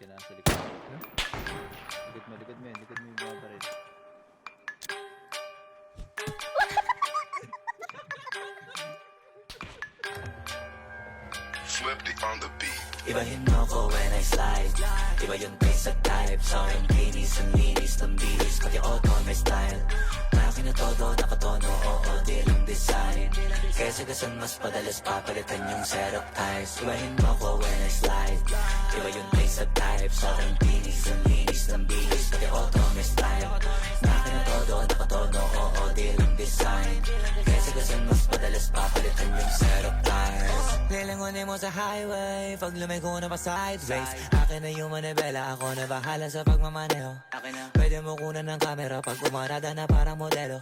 ka na sa likod. Likod mo yung mga baril. Flipped on the beat. Ibahin mo ko when I slide. Iba yung taste at type. Sa akin kinis ang linis ng bilis. Pati auto may style. Akin na todo, nakatono, oo, di lang design. Kaya sagasan mas padalas papalitan yung setup ties. Ibahin mo ko when I slide. Iba yung taste at type. Sa akin kinis ang linis ng bilis. Pati auto may style. Akin na todo, nakatono, oo, di lang design. Kaya sagasan mas padalas papalitan yung setup ties. Lilangunin mo sa highway, pag lumiko na pa sideways. Akin na yung manibela, ako na bahala sa pagmamaneho. Pwede mo kunan ng camera pag umarada na parang modelo.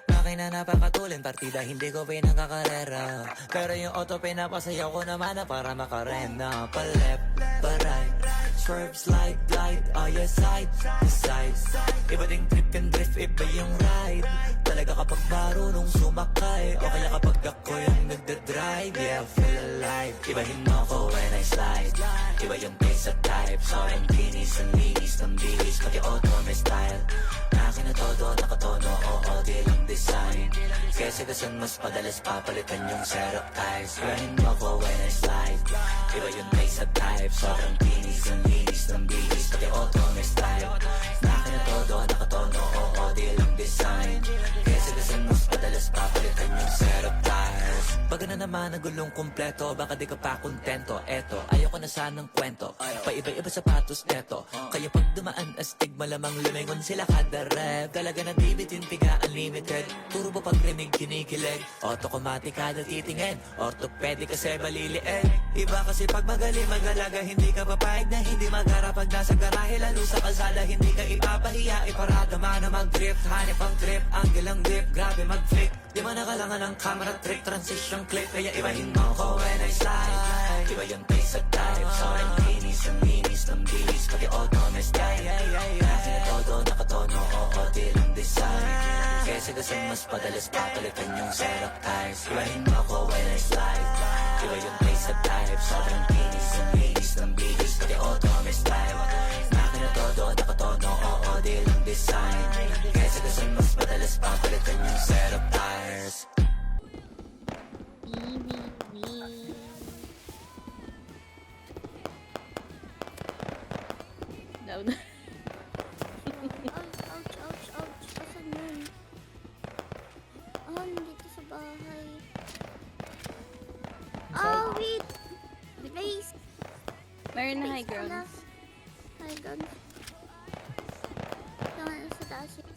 Akin na napakatulin, partida hindi ko pinagkakarera. Pero yung auto pinapasayaw ko naman na para makarena. Pa left, pa right, swerve, slide, glide. Oh yeah, side to side. Iba ding trip and drift, iba yung ride. Talaga kapag marunong sumakay, o kaya kapag ako yung nagdadrive. Yeah, feel alive. Ibahin mo ko when I slide. Iba yung pace at type. So ang kinis, ang linis ng bilis. Pati auto may style. Akin na todo, nakatono, oo, di lang design. Kaya sagasan mas padalas papalitan yung setup ties. Ibahin mo ko when I slide. Iba yung pace at type. So ang kinis, ang linis ng bilis. Pati auto may style. Akin na todo, nakatono, oo, di lang design. Kaya sagasan mas padalas papalitan yung setup ties. Pag na naman ang gulong kumpleto, baka di ka pa kontento. Eto, ayoko na sanang kwento. Paiba-iba sapatos neto. Kaya pag dumaan astig, malamang lumingon sila kada rep. Talaga na bibitin, tiga unlimited. Turbo pag rinig, kinikilig. Automatic kada titingin. Orthopedic kasi baliliin. Iba kasi pag magaling magalaga, hindi ka papayag na hindi magharap. Pag nasa garahe, lalo sa kalsada, hindi ka ipapahiya. Iparada man na mag-drift, hanip ang trip, angle ang dip, grabe mag-flick. Di mo na kailangan ng camera trick, transition clip. Kaya ibahin mo ko when I slide. Iba yung pace at type. So ang kinis, ang linis ng bilis. Pati auto may style. Akin na todo, nakatono, oo, di lang design. Kaya sagasan mas padalas papalitan yung setup ties. Ibahin mo ko when I slide. Iba yung pace at type. So ang kinis, ang linis ng bilis. Pati auto may style. Akin na todo, nakatono, oo, di lang design. Kaya sagasan mas padalas papalitan yung setup ties. Down. Ouch, ouch, ouch, ouch. Asan yun? Oh, nandito sa bahay. Oh, wait! Please! Meron na high Please, ground. alas. High ground. Tangan sa taas yun.